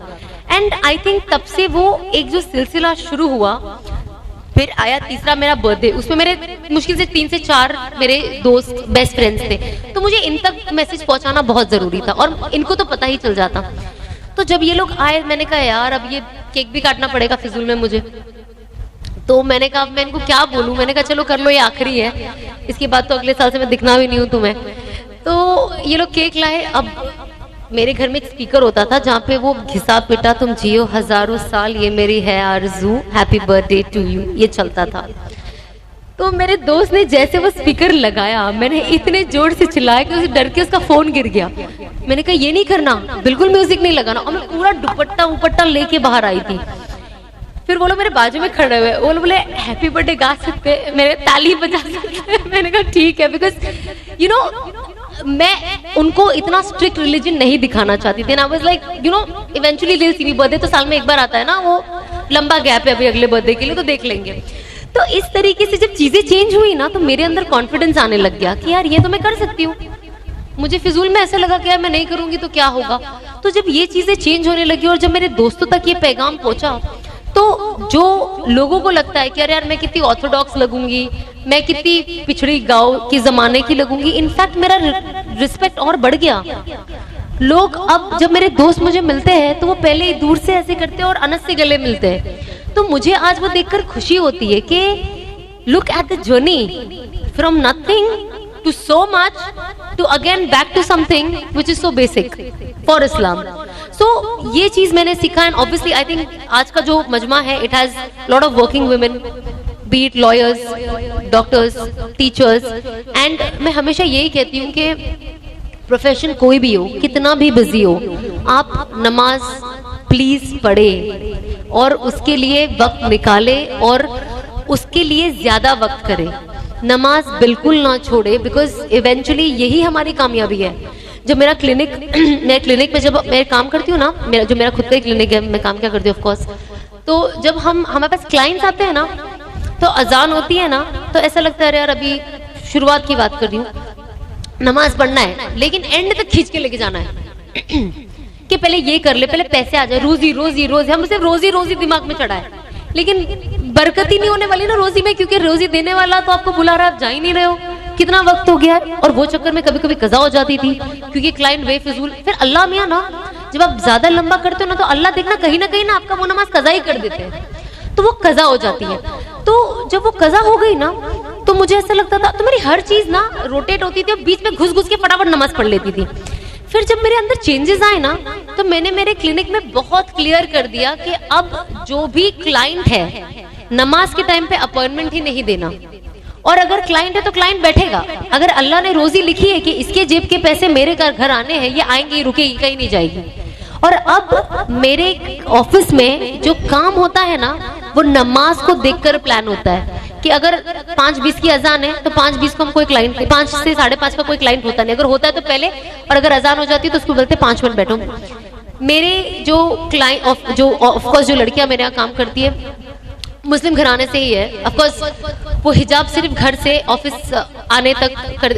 एंड आई थिंक तब से वो एक जो सिलसिला शुरू हुआ, फिर आया तीसरा मेरा बर्थडे, उसमें मेरे मुश्किल से 3 से 4 मेरे दोस्त बेस्ट फ्रेंड्स थे, तो मुझे इन तक मैसेज पहुंचाना बहुत जरूरी था और इनको तो पता ही चल जाता। तो जब ये लोग आए, मैंने कहा यार अब ये केक भी काटना पड़ेगा फिजूल में मुझे, तो मैंने कहा मैं इनको क्या बोलूं, मैंने कहा चलो कर लो, ये आखिरी है, इसके बाद तो अगले साल से मैं दिखना भी नहीं हूं तुम्हें। तो ये लोग केक लाए। अब मेरे घर में एक स्पीकर होता था जहाँ पे वो घिसा पिटा तुम जियो हजारों साल ये मेरी है आरज़ू हैप्पी बर्थडे टू यू, ये चलता था। तो मेरे दोस्त ने जैसे वो स्पीकर लगाया, मैंने इतने जोर से चिल्लाया कि उसे डर के उसका फोन गिर गया। मैंने कहा ये नहीं करना, बिल्कुल म्यूजिक नहीं लगाना, और मैं पूरा दुपट्टा लेके बाहर आई थी। फिर वो लोग मेरे बाजू में खड़े हुए, वो लोग बोले हैप्पी बर्थडे गा सकते, मेरे ताली बजा सकते। मैंने कहा ठीक है, बिकॉज यू नो मैं उनको इतना स्ट्रिक्ट रिलीजन नहीं दिखाना चाहती थी। I was like you know eventually दिल सी बर्थडे तो साल में एक बार आता है ना, वो लंबा गैप है अभी अगले बर्थडे के लिए, तो देख लेंगे। तो इस तरीके से जब चीजें चेंज हुई ना, तो मेरे अंदर कॉन्फिडेंस आने लग गया कि यार ये तो मैं कर सकती हूँ। मुझे फिजूल में ऐसा लगा कि यार मैं नहीं करूंगी तो क्या होगा। तो जब ये चीजें चेंज होने लगी और जब मेरे दोस्तों तक ये पैगाम पहुंचा, तो जो लोगों को लगता है कि अरे यार मैं कितनी ऑर्थोडॉक्स लगूंगी, मैं कितनी पिछड़ी गांव के जमाने की लगूंगी, इनफैक्ट मेरा रिस्पेक्ट और बढ़ गया। लोग अब जब मेरे दोस्त मुझे मिलते हैं तो वो पहले ही दूर से ऐसे करते हैं और अनस से गले मिलते हैं। तो मुझे आज वो देखकर खुशी होती है कि look at the journey from nothing to so much to again back to something which is so basic for Islam. So ये चीज मैंने सीखा, and obviously I think आज का जो मजमा है it has lot of working women, be it lawyers, doctors, teachers, and मैं हमेशा यही कहती हूँ कि प्रोफेशन कोई भी हो, कितना भी बिजी हो, आप नमाज प्लीज पढ़े और उसके लिए वक्त निकाले और उसके लिए ज्यादा वक्त करें। नमाज बिल्कुल ना छोड़े, बिकॉज इवेंचुअली यही हमारी कामयाबी है। जब मेरा क्लिनिक मैं क्लिनिक में जब मैं काम करती हूँ ना, मेरा खुद का ही क्लिनिक है, मैं काम क्या करती हूँ ऑफ कोर्स, तो जब हमारे पास क्लाइंट्स आते हैं ना, तो अजान होती है ना, तो ऐसा लगता है यार अभी शुरुआत की बात कर रही हूँ, नमाज पढ़ना है लेकिन एंड तक खींच के लेके जाना है कि पहले ये कर ले, पहले पैसे आ जाए, रोजी रोजी रोजी, हम सिर्फ रोजी रोजी दिमाग में चढ़ा है, लेकिन बरकत ही नहीं होने वाली ना रोजी में, क्योंकि रोजी देने वाला तो आपको बुला रहा है, आप जा ही नहीं रहे हो, कितना वक्त हो गया है। और वो चक्कर में कभी कभी कज़ा हो जाती थी क्योंकि क्लाइंट बेफिजूल। फिर अल्लाह मियां ना, जब आप ज्यादा लंबा करते हो ना, तो अल्लाह देखना कहीं ना आपका वो नमाज कज़ा ही कर देते हैं, तो वो कज़ा हो जाती है। तो जब वो कज़ा हो गई ना, तो मुझे ऐसा लगता था, तो मेरी हर चीज ना रोटेट होती थी और बीच में घुस के फटाफट नमाज पढ़ लेती थी। फिर जब मेरे अंदर चेंजेस आए ना, तो मैंने मेरे क्लिनिक में बहुत क्लियर कर दिया कि अब जो भी क्लाइंट है, नमाज के टाइम पे अपॉइंटमेंट ही नहीं देना, और अगर क्लाइंट है तो क्लाइंट बैठेगा। अगर अल्लाह ने रोजी लिखी है कि इसके जेब के पैसे मेरे घर आने हैं, ये आएंगे, रुकेगी, कहीं नहीं जाएगी। और अब मेरे ऑफिस में जो काम होता है ना, वो नमाज को देखकर प्लान होता है कि अगर 5:20 की अजान है तो 5:20 को हम कोई क्लाइंट, 5 से 5:30 का कोई क्लाइंट होता नहीं, अगर होता है तो पहले, और अगर अजान हो जाती है तो उसको बोलते 5 मिनट बैठो। मेरे जो क्लाइंट जो ऑफकोर्स जो लड़कियां मेरे यहाँ काम करती है मुस्लिम घराने से ही है, ऑफकोर्स वो हिजाब सिर्फ घर से ऑफिस आने तक कर,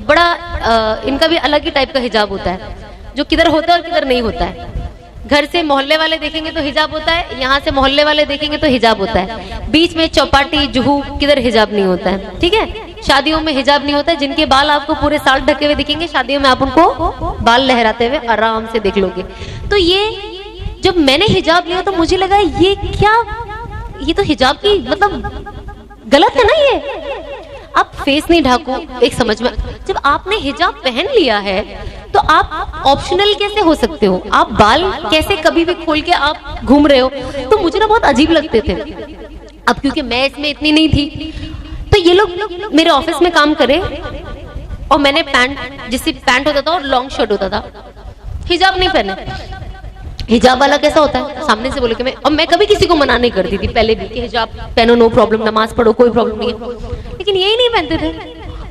बड़ा इनका भी अलग ही टाइप का हिजाब होता है, जो किधर होता है और किधर नहीं होता है। घर से मोहल्ले वाले देखेंगे तो हिजाब होता है, यहाँ से मोहल्ले वाले देखेंगे तो हिजाब होता है, बीच में चौपाटी जुहू किधर हिजाब नहीं होता है, ठीक है। शादियों में हिजाब नहीं होता है, जिनके बाल आपको पूरे साल ढके हुए दिखेंगे, शादियों में आप उनको बाल लहराते हुए आराम से देख लोगे। तो ये जब मैंने हिजाब लिया तो मुझे लगा ये क्या, ये तो हिजाब की मतलब गलत है ना, ये आप फेस नहीं ढाको, एक समझ में। जब आपने हिजाब पहन लिया है तो आप ऑप्शनल कैसे हो सकते हो, आप बाल कैसे कभी भी खोल के आप घूम रहे हो। तो मुझे ना बहुत अजीब लगते थे। अब क्योंकि मैं इसमें इतनी नहीं थी, तो ये लोग मेरे ऑफिस में काम करे, और मैंने पैंट, जिससे पैंट होता था और लॉन्ग शर्ट होता था, हिजाब नहीं पहने। हिजाब वाला कैसा होता है, सामने से बोले कि मैं कभी किसी को मना नहीं करती थी पहले भी कि हिजाब पहनो, नो प्रॉब्लम, नमाज पढ़ो, कोई प्रॉब्लम नहीं है, लेकिन यही नहीं पहनते थे।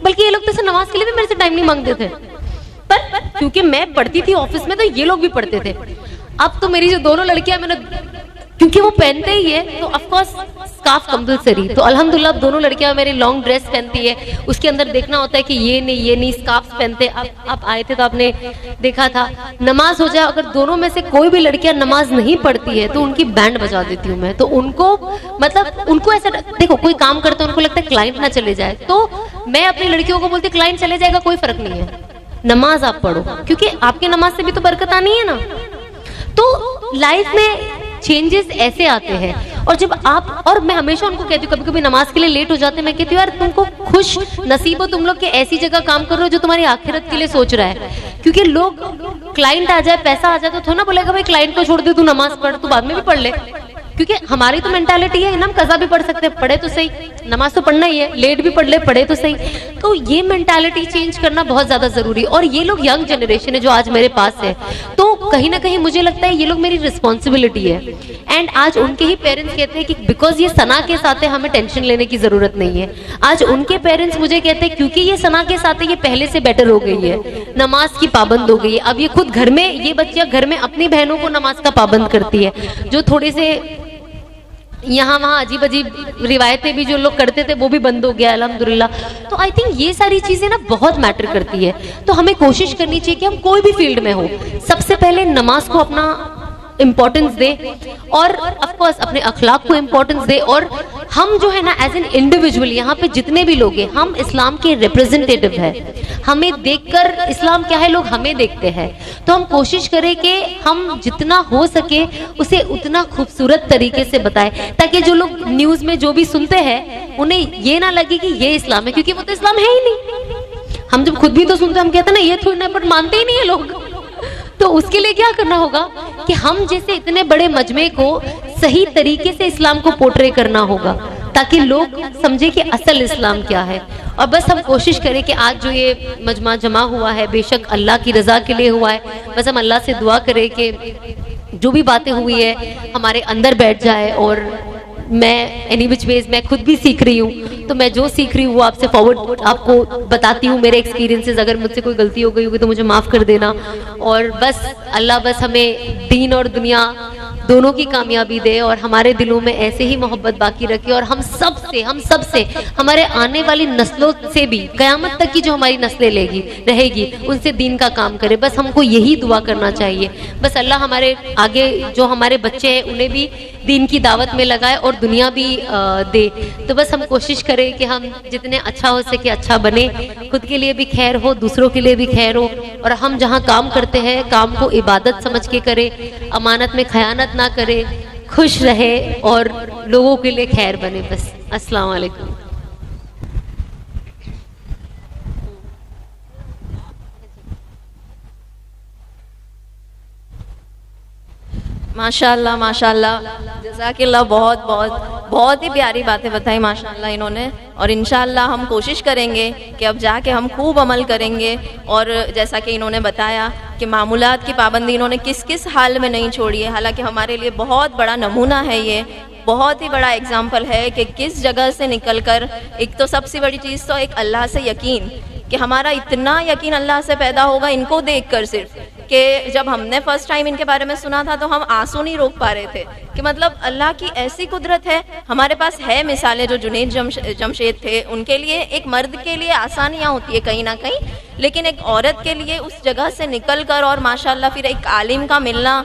बल्कि ये लोग तो नमाज के लिए भी मेरे से टाइम नहीं मांगते थे, पर क्योंकि मैं पढ़ती थी ऑफिस में तो ये लोग भी पढ़ते थे। अब तो मेरी जो दोनों लड़कियां, मैंने क्योंकि वो पहनते ही है तो ऑफ कोर्स स्कार्फ कंपलसरी, तो अल्हम्दुलिल्लाह अब दोनों लड़कियां मेरी लॉन्ग ड्रेस पहनती है, उसके अंदर देखना होता है कि ये नहीं स्कार्फ पहनते। आप आए थे तो आपने देखा था, नमाज हो जाए अगर दोनों में से कोई भी लड़कियां नमाज नहीं पढ़ती है तो उनकी बैंड बजा देती हूँ मैं। तो उनको मतलब उनको ऐसा, देखो कोई काम करते हैं उनको लगता है क्लाइंट ना चले जाए, तो मैं अपनी लड़कियों को बोलती क्लाइंट चले जाएगा कोई फर्क नहीं है, नमाज आप पढ़ो, क्योंकि आपकी नमाज से भी तो बरकत आनी है ना। तो लाइफ में चेंजेस ऐसे आते हैं, और जब आप, और मैं हमेशा उनको कहती हूँ, कभी कभी नमाज के लिए लेट हो जाते हैं, मैं कहती हूँ यार तुमको खुश नसीब हो तुम लोग के ऐसी जगह काम कर रहे हो जो तुम्हारी आखिरत के लिए सोच रहा है। क्योंकि लोग क्लाइंट आ जाए, पैसा आ जाए तो थोड़ा ना बोलेगा भाई क्लाइंट को छोड़ दे, तू नमाज पढ़, तू बाद में भी पढ़ ले। क्योंकि हमारी तो मेंटालिटी है ना, हम कज़ा भी पढ़ सकते हैं, पढ़े तो सही, नमाज तो पढ़ना ही है, लेट भी पढ़ ले, पढ़े तो सही। तो ये मेंटालिटी चेंज करना बहुत ज्यादा जरूरी। और ये लोग यंग जनरेशन है जो आज मेरे पास है, तो कहीं ना कहीं मुझे लगता है ये लोग मेरी रिस्पॉन्सिबिलिटी है। एंड आज उनके ही पेरेंट्स कहते हैं कि बिकॉज ये सना के साथ है हमें टेंशन लेने की जरूरत नहीं है। आज उनके पेरेंट्स मुझे कहते हैं क्योंकि ये सना के साथ है, ये पहले से बेटर हो गई है, नमाज की पाबंद हो गई है। अब ये खुद घर में, ये बच्चियां घर में अपनी बहनों को नमाज का पाबंद करती है, जो थोड़े से यहाँ वहाँ अजीब अजीब रिवायतें भी जो लोग करते थे वो भी बंद हो गया अल्हम्दुलिल्लाह। तो आई थिंक ये सारी चीजें ना बहुत मैटर करती है। तो हमें कोशिश करनी चाहिए कि हम कोई भी फील्ड में हो, सबसे पहले नमाज को अपना इम्पोर्टेंस दे, और ऑफ कोर्स अपने अखलाक को इम्पोर्टेंस दे। और हम जो है ना एज एन इंडिविजुअल, यहाँ पे जितने भी लोग हैं, हम इस्लाम के रिप्रेजेंटेटिव है। हमें देखकर इस्लाम क्या है लोग हमें देखते हैं, तो हम कोशिश करें कि हम जितना हो सके उसे उतना खूबसूरत तरीके से बताएं, ताकि जो लोग न्यूज में जो भी सुनते हैं उन्हें ये ना लगे कि ये इस्लाम है, क्योंकि वो तो इस्लाम है ही नहीं। हम जब खुद भी तो सुनते हैं, हम कहते हैं ना ये थोड़ी ना, बट मानते ही नहीं है लोग। तो उसके लिए क्या करना होगा कि हम जैसे इतने बड़े मजमे को सही तरीके से इस्लाम को पोर्ट्रे करना होगा, ताकि लोग समझे कि असल इस्लाम क्या है। और बस हम कोशिश करें कि आज जो ये मजमा जमा हुआ है बेशक अल्लाह की रजा के लिए हुआ है, बस हम अल्लाह से दुआ करें कि जो भी बातें हुई है हमारे अंदर बैठ जाए। और मैं एनी विच वेज मैं खुद भी सीख रही हूँ, तो मैं जो सीख रही हूँ वो आपसे फॉरवर्ड आपको बताती हूँ, मेरे एक्सपीरियंसेस। अगर मुझसे कोई गलती हो गई होगी तो मुझे माफ़ कर देना। और बस अल्लाह बस हमें दीन और दुनिया दोनों की कामयाबी दे, और हमारे दिलों में ऐसे ही मोहब्बत बाकी रखे, और हम सब से हमारे आने वाली नस्लों से भी क़यामत तक की जो हमारी नस्लें रहेगी उनसे दीन का काम करे। बस हमको यही दुआ करना चाहिए। बस अल्लाह हमारे आगे जो हमारे बच्चे हैं उन्हें भी दीन की दावत में लगाए और दुनिया भी दे। तो बस हम कोशिश करें कि हम जितने अच्छा हो सके अच्छा बने, खुद के लिए भी खैर हो, दूसरों के लिए भी खैर हो, और हम जहाँ काम करते हैं काम को इबादत समझ के करें, अमानत में खयानत ना करे, खुश रहे और लोगों के लिए खैर बने। बस अस्सलाम वालेकुम। माशाल्लाह माशाल्लाह, जज़ाकिल्लाह, बहुत ही प्यारी बातें बताई माशाल्लाह इन्होंने। और इंशाल्लाह हम कोशिश करेंगे कि अब जाके हम खूब अमल करेंगे। और जैसा कि इन्होंने बताया कि मामूलात की पाबंदी इन्होंने किस किस हाल में नहीं छोड़ी है, हालांकि हमारे लिए बहुत बड़ा नमूना है, ये बहुत ही बड़ा एग्जाम्पल है कि किस जगह से निकल कर, एक तो सबसे बड़ी चीज़ तो एक अल्लाह से यकीन, कि हमारा इतना यकीन अल्लाह से पैदा होगा इनको देखकर सिर्फ, कि जब हमने फर्स्ट टाइम इनके बारे में सुना था तो हम आंसू नहीं रोक पा रहे थे कि मतलब अल्लाह की ऐसी कुदरत है। हमारे पास है मिसालें, जो जुनैद जमशेद थे, उनके लिए, एक मर्द के लिए आसानियाँ होती है कहीं ना कहीं, लेकिन एक औरत के लिए उस जगह से निकल कर और माशाल्लाह फिर एक आलिम का मिलना,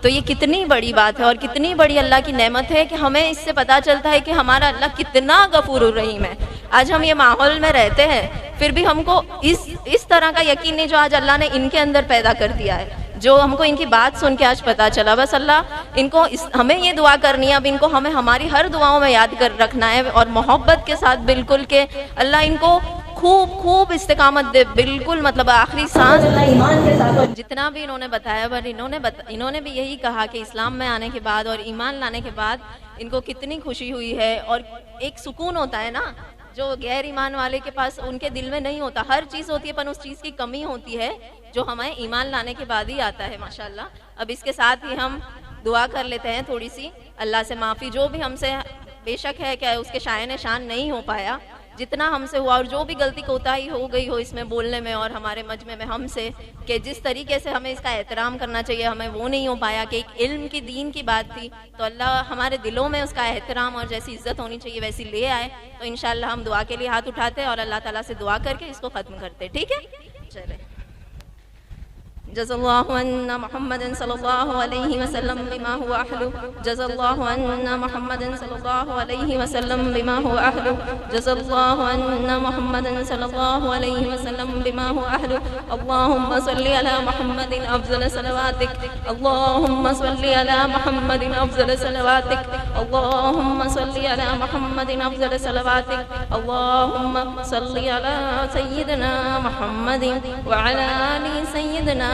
तो ये कितनी बड़ी बात है और कितनी बड़ी अल्लाह की नेमत है कि हमें इससे पता चलता है कि हमारा अल्लाह कितना गफूर रहीम है। आज हम ये माहौल में रहते हैं फिर भी हमको इस तरह का यकीन नहीं जो आज अल्लाह ने इनके अंदर पैदा कर दिया है, जो हमको इनकी बात सुन के आज पता चला। बस अल्लाह इनको हमें ये दुआ करनी है, अब इनको हमें हमारी हर दुआओं में याद कर रखना है, और मोहब्बत के साथ बिल्कुल के अल्लाह इनको खूब खूब इस्तिकामत दे, बिल्कुल मतलब आखिरी सांस ईमान के साथ। जितना भी इन्होंने बताया, पर इन्होंने भी यही कहा कि इस्लाम में आने के बाद और ईमान लाने के बाद इनको कितनी खुशी हुई है और एक सुकून होता है ना, जो गैर ईमान वाले के पास उनके दिल में नहीं होता। हर चीज़ होती है पर उस चीज़ की कमी होती है जो हमें ईमान लाने के बाद ही आता है माशाल्लाह। अब इसके साथ ही हम दुआ कर लेते हैं थोड़ी सी, अल्लाह से माफ़ी। जो भी हमसे बेशक है क्या उसके शायन शान नहीं हो पाया, जितना हमसे हुआ, और जो भी गलती कोताही हो गई हो इसमें बोलने में और हमारे मजमे में हमसे, कि जिस तरीके से हमें इसका एहतराम करना चाहिए हमें वो नहीं हो पाया, कि एक इल्म की दीन की बात थी तो अल्लाह हमारे दिलों में उसका एहतराम और जैसी इज्जत होनी चाहिए वैसी ले आए। तो इंशाअल्लाह हम दुआ के लिए हाथ उठाते और अल्लाह ताला से दुआ करके इसको ख़त्म करते। ठीक है, चले। जज़ल्लाहु अन्ना मुहम्मदन सल्लल्लाहु अलैहि वसल्लम बिमा हुवा अहलु, जज़ल्लाहु अन्ना मुहम्मदन सल्लल्लाहु अलैहि वसल्लम बिमा हुवा अहलु, जज़ल्लाहु अन्ना मुहम्मदन सल्लल्लाहु अलैहि वसल्लम बिमा हुवा अहलु। अल्लाहुम्मा सल्लि अला मुहम्मदिन अफ़ज़ल सलवातिक, अल्लाहुम्मा सल्लि अला मुहम्मदिन अफ़ज़ल सलवातिक, अल्लाहुम्मा सल्लि अला मुहम्मदिन अफ़ज़ल सलवातिक, अल्लाहुम्मा सल्लि अला सय्यिदना मुहम्मदिन व अला आलि सय्यिदना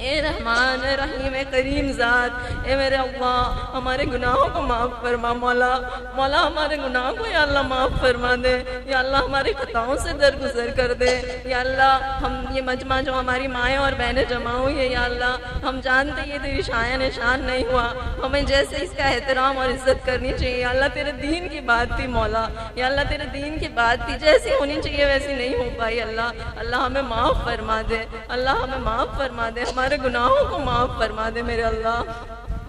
ए रहमान ए रहीम ए करीम ज़ात, ए मेरे अल्लाह हमारे गुनाहों को माफ़ फरमा। मौला मौला हमारे गुनाहों को या अल्लाह माफ़ फरमा दे, या अल्लाह हमारी खताओं से दरगुजर कर दे। या अल्लाह हम ये मजमा जो हमारी माएँ और बहनें जमा हुई है, या अल्लाह हम जानते ये तेरी शायन शान नहीं हुआ, हमें जैसे इसका एहतराम और इज़्ज़त करनी चाहिए। अल्लाह तेरे दीन की बात थी मौला, या अल्लाह तेरे दीन की बात थी जैसी होनी चाहिए वैसी नहीं हो पाई। अल्लाह अल्लाह हमें माफ़ फरमा दे, अल्लाह हमें माफ़ फरमा दे, हमारे गुनाहों को माफ़ फरमा दे मेरे अल्लाह।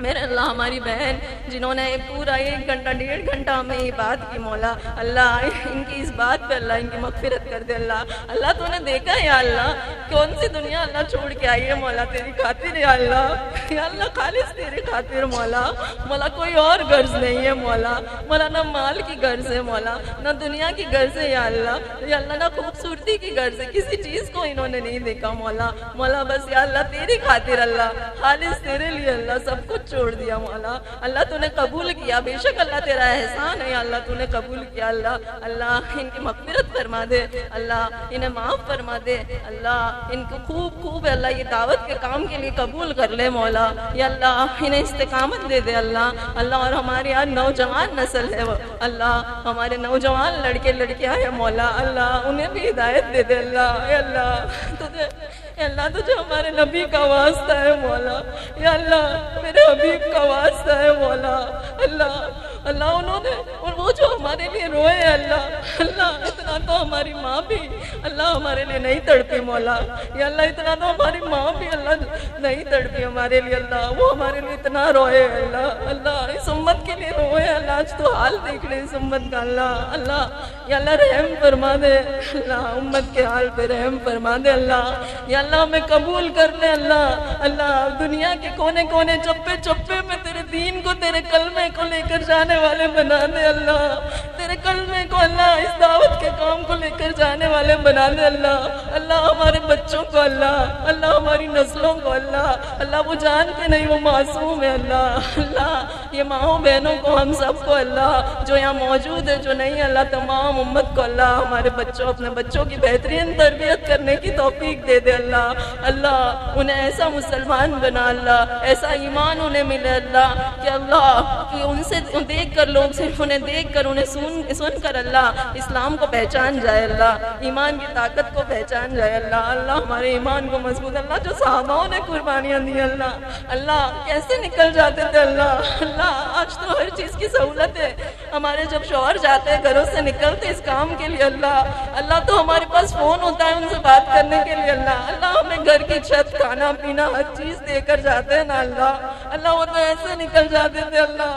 मेरे अल्लाह हमारी बहन जिन्होंने पूरा 1 घंटा 1.5 घंटा हमें ये बात की मौला, अल्लाह इनकी इस बात पे अल्लाह इनकी मग़फ़िरत कर दे। अल्लाह अल्लाह तूने देखा या अल्लाह कौन सी दुनिया अल्लाह छोड़ के आई है मौला तेरी खातिर या अल्लाह खालिस तेरी खातिर मौला। मौला कोई और गर्ज नहीं है मौला, मौला ना माल की गर्ज है मौला, ना दुनिया की गर्ज है या अल्लाह ना खूबसूरती की गर्ज है, किसी चीज़ को इन्होंने नहीं देखा मौला। मौला बस या अल्लाह तेरी खातिर अल्लाह खालिस तेरे लिए अल्लाह सब कुछ छोड़ दिया मौला। अल्लाह तूने कबूल किया, बेशक अल्लाह तेरा एहसान है, अल्लाह तूने कबूल किया। अल्लाह अल्लाह इनकी मग़फ़िरत फरमा दे, अल्लाह इन्हें माफ़ फरमा दे, अल्लाह इनको खूब खूब अल्लाह ये दावत के काम के लिए कबूल कर ले मौला। या अल्लाह इन्हें इस्तिक़ामत दे दे अल्लाह अल्लाह और हमारे यहाँ नौजवान नस्ल है वो अल्लाह, हमारे नौजवान लड़के लड़कियाँ हैं मौला, अल्लाह उन्हें भी हिदायत दे दे अल्लाह। अल्लाह तुझे अल्लाह तुझे हमारे नबी का वास्ता है मौला, या अल्लाह मेरे हबीब का वास्ता है मौला। अल्लाह अल्लाह उन्होंने और वो जो हमारे लिए रोए अल्लाह अल्लाह इतना तो हमारी माँ भी अल्लाह हमारे लिए नहीं तड़पी मौला। या अल्लाह इतना तो हमारी माँ भी अल्लाह नहीं तड़पी हमारे लिए अल्लाह, वो हमारे लिए इतना रोए अल्लाह अल्लाह इस उम्मत के लिए रोए अल्लाह। आज तो हाल देख ले इस उम्मत का अल्लाह अल्लाह या अल्लाह रहम फरमा दे अल्लाह, उम्मत के हाल पे रहम फरमा दे अल्लाह। या अल्लाह हमें कबूल कर ले अल्लाह अल्लाह, दुनिया के कोने कोने चप्पे चप्पे में तेरे दीन को तेरे कलमे को लेकर जाने वाले बना दे अल्लाह, तेरे तेरे कलमे को अल्लाह इस दावत के काम को लेकर जाने वाले बना दे अल्लाह। अल्लाह हमारे बच्चों को अल्लाह, अल्लाह हमारी नस्लों को अल्लाह, अल्लाह वो जानते नहीं वो मासूम है अल्लाह। अल्लाह ये माओ बहनों को हम सबको अल्लाह जो यहाँ मौजूद है जो नहीं अल्लाह तमाम उम्मत को अल्लाह हमारे बच्चों अपने बच्चों की बेहतरीन तरबियत करने की तौफीक दे दे अल्लाह। अल्लाह उन्हें ऐसा मुसलमान बना अल्लाह, ऐसा ईमान उन्हें मिले अल्लाह कि अल्लाह कि उनसे देख कर लोग सिर्फ उन्हें देख कर उन्हें सुन कर अल्लाह इस्लाम को पहचान जाए अल्लाह, ईमान की ताकत को पहचान जाए अल्लाह। अल्लाह हमारे ईमान को मजबूत अल्लाह जो सहाबाओं ने कुर्बानियाँ दी अल्लाह, अल्लाह कैसे निकल जाते थे अल्लाह। अल्लाह आज तो हर चीज़ की सहूलत है, हमारे जब शौहर जाते हैं घरों से निकलते इस काम के लिए अल्लाह, अल्लाह तो हमारे पास फ़ोन होता है उनसे बात करने के लिए अल्लाह। अल्लाह हमें घर की छत खाना पीना हर चीज़ देकर जाते हैं ना अल्लाह। अल्लाह वो तो ऐसे निकल जाते थे अल्लाह,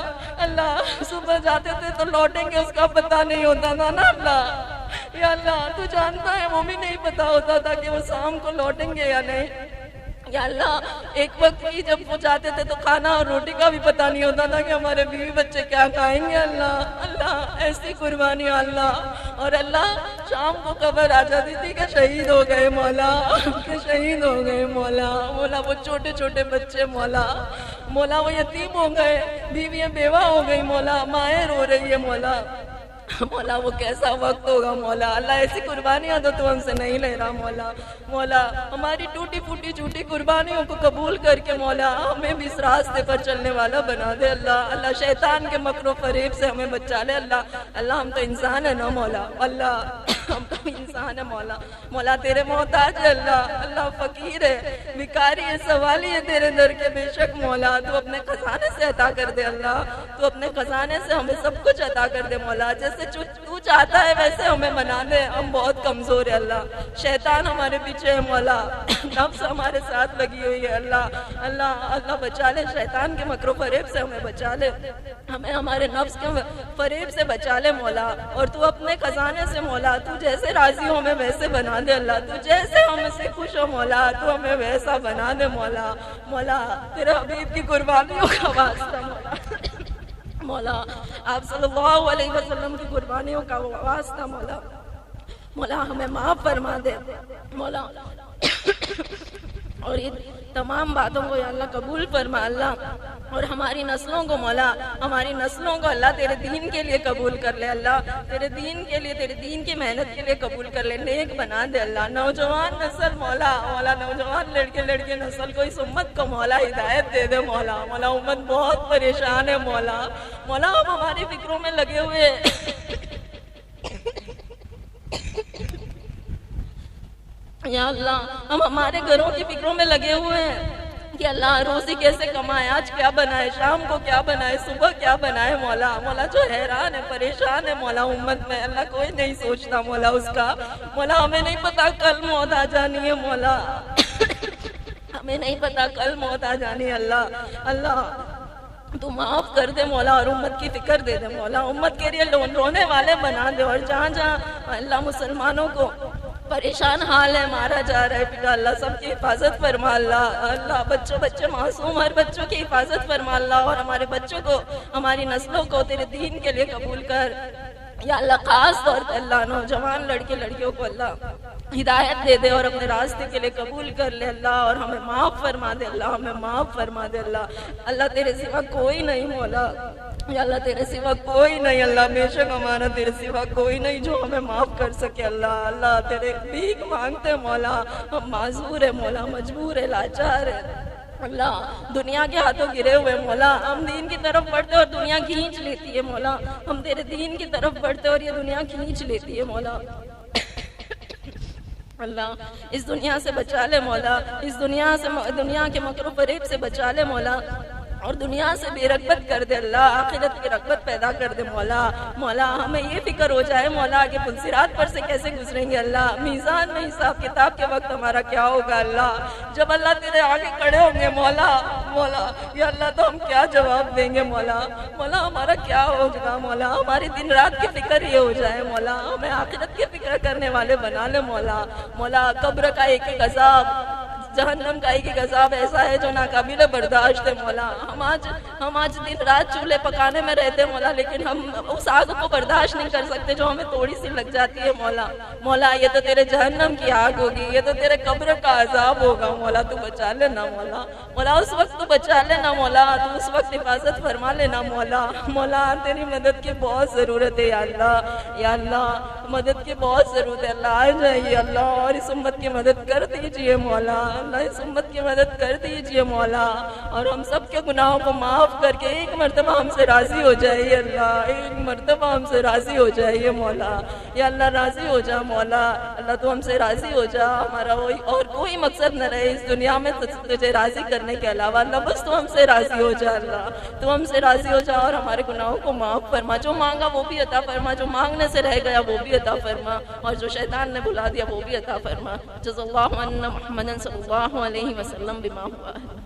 अल्लाह सुबह जाते थे तो लौटेंगे उसका पता नहीं होता था ना अल्लाह। या अल्लाह तू जानता है वो भी नहीं पता होता था कि वो शाम को लौटेंगे या नहीं। या अल्लाह एक वक्त की जब वो जाते थे तो खाना और रोटी का भी पता नहीं होता था कि हमारे बीवी बच्चे क्या खाएंगे अल्लाह। अल्लाह ऐसी कुर्बानी अल्लाह। और अल्लाह शाम को खबर आ जाती थी कि शहीद हो गए मौला, कि शहीद हो गए मौला। मौला वो छोटे छोटे बच्चे मौला, मौला वो यतीम हो गए, बीवियाँ बेवा हो गई मौला, माएँ रो रही है मौला। मौला वो कैसा वक्त होगा मौला। अल्लाह ऐसी कुर्बानियाँ तो तू हमसे नहीं ले रहा मौला। मौला हमारी टूटी फूटी झूठी कुर्बानियों को कबूल करके मौला हमें भी इस रास्ते पर चलने वाला बना दे अल्लाह। अल्लाह शैतान के मकरो फरेब से हमें बचा ले अल्लाह। अल्लाह हम तो इंसान है ना मौला, अल्लाह हम तो इंसान है मौला। मौला तेरे मोहताज है अल्लाह, अल्लाह फकीर है, भिखारी है, सवाली है तेरे दर के बेशक मौला। तू अपने खजाने से अता कर दे अल्लाह, तू अपने खजाने से हमें सब कुछ अता कर दे मौला। जैसे तू चाहता है वैसे हमें बना दे, हम बहुत कमजोर है अल्लाह। शैतान हमारे पीछे है मौला, नफ्स हमारे साथ लगी हुई है अल्लाह। अल्लाह अल्लाह बचा ले शैतान के मकरो फरेब से, हमें बचा ले, हमें हमारे नफ्स के फरेब से बचा ले मौला। और तू अपने खजाने से मौला तू जैसे राजी हो हमें वैसे बना दे अल्लाह। तू जैसे हमसे खुश हो मौला तू हमें वैसा बना दे मौला। मौला तेरे हबीब की कुर्बानियों का वास्ता मौला, मौला आप सल्लल्लाहु अलैहि वसल्लम की कुर्बानियों का वास्ता मौला। मौला हमें माफ फरमा दे मौला। और ये तमाम बातों को या अल्लाह कबूल फरमा अल्लाह। और हमारी नस्लों को मौला, हमारी नस्लों को अल्लाह तेरे दीन के लिए कबूल कर ले अल्लाह, तेरे दीन के लिए, तेरे दीन की मेहनत के लिए कबूल कर ले, नेक बना दे अल्लाह। नौजवान नस्ल मौला, मौला नौजवान लड़के लड़के नस्ल को इस उम्मत को मौला हिदायत दे दे मौला। मौला उम्मत बहुत परेशान है मौला। मौला हम हमारी फिक्रों में लगे हुए या अल्लाह हम हमारे घरों की फिक्रों में लगे हुए हैं कि अल्लाह रोजी कैसे कमाए, आज क्या बनाए, शाम को क्या बनाए, सुबह क्या बनाए मौला। मौला जो हैरान है परेशान है मौला उम्मत में, अल्लाह कोई नहीं सोचता मौला उसका। मौला हमें नहीं पता कल मौत आ जानी है मौला हमें नहीं पता कल मौत आ जानी है अल्लाह। अल्लाह तू माफ कर दे मौला और उम्मत की फिक्र दे दे मौला। उम्मत के लिए रोने वाले बना दे। और जहाँ जहाँ अल्लाह मुसलमानों को परेशान हाल है, मारा जा रहा है पिता अल्लाह सबकी हिफाजत फरमा अल्लाह। अल्लाह बच्चे मासूम हर बच्चों की हिफाजत फरमा अल्लाह। और हमारे बच्चों को, हमारी नस्लों को तेरे दीन के लिए कबूल कर या अल्लाह। खास तौर पर अल्लाह नौजवान लड़के लड़कियों को अल्लाह हिदायत दे दे और अपने रास्ते के लिए कबूल कर ले अल्लाह। और हमें माफ़ फरमा दे अल्लाह, हमें माफ़ फरमा दे अल्लाह। अल्लाह तेरे सिवा कोई नहीं मौला, या अल्लाह तेरे सिवा कोई नहीं अल्लाह। बेशक हमारा तेरे सिवा कोई नहीं जो हमें माफ़ कर सके अल्लाह। अल्लाह तेरे भीख मांगते मौला, हम माजूर है मौला, मजबूर है, लाचार है अल्लाह। दुनिया के हाथों गिरे हुए मौला, हम दीन की तरफ बढ़ते और दुनिया खींच लेती है मौला। हम तेरे दीन की तरफ बढ़ते और ये दुनिया खींच लेती है मौला। अल्लाह इस दुनिया से बचा ले मौला, इस दुनिया से, दुनिया के मकरू फरेब से बचा ले मौला। और दुनिया से बेरगबत कर दे अल्लाह, आखिरत की रगबत पैदा कर दे मौला। मौला हमें ये फिक्र हो जाए मौला कि पुलसिरात पर से कैसे गुजरेंगे अल्लाह। मीज़ान में हिसाब किताब के वक्त हमारा क्या होगा अल्लाह। जब अल्लाह तेरे आगे खड़े होंगे मौला, मौला या अल्लाह तो हम क्या जवाब देंगे मौला। मौला हमारा क्या होगा मौला। हमारी दिन रात की फिक्र ये हो जाए मौला, हमें आखिरत की फिक्र करने वाले बना ले मौला। मौला कब्र का एक एक अजाब जहन्नम का एक अज़ाब ऐसा है जो नाकाबिल बर्दाश्त है मौला। हम आज दिन रात चूल्हे पकाने में रहते हैं मौला, लेकिन हम उस आग को बर्दाश्त नहीं कर सकते जो हमें थोड़ी सी लग जाती है मौला। मौला ये तो तेरे जहन्नम की आग होगी, ये तो तेरे कब्र का अजाब होगा मौला, तू बचा लेना मौला। मौला उस वक्त तू बचा लेना मौला, तू उस वक्त हिफाजत फरमा लेना मौला। मौला तेरी मदद की बहुत ज़रूरत है या अल्लाह, या अल्लाह मदद की बहुत ज़रूरत है अल्लाह। आ जाइए अल्लाह और इस उम्मत की मदद कर दीजिए मौला, अल्लाह इस उम्मत की मदद कर दीजिए मौला, और हम सब के गुनाहों को माफ़ करके एक मरतबा हमसे राज़ी हो जाइए अल्लाह, एक मरतबा हमसे राज़ी हो जाइए मौला। या अल्लाह राज़ी हो जा मौला, अल्लाह तू हमसे राज़ी हो जा, हमारा और कोई मकसद न रहे इस दुनिया में तुझे राज़ी करने के अलावा। अल्लाह बस तू हमसे राज़ी हो जा अल्लाह, तू हमसे राज़ी हो जा और हमारे गुनाहों को माफ़ फरमा। जो मांगा वो भी अता फरमा, जो मांगने से रह गया वो भी अता फरमा, और जो शैतान ने बुला दिया वो भी अता फरमा। जज़ल्लाहु अन्ना मुहम्मदन सल्लल्लाहु अलैहि वसल्लम बिमा हुआ है।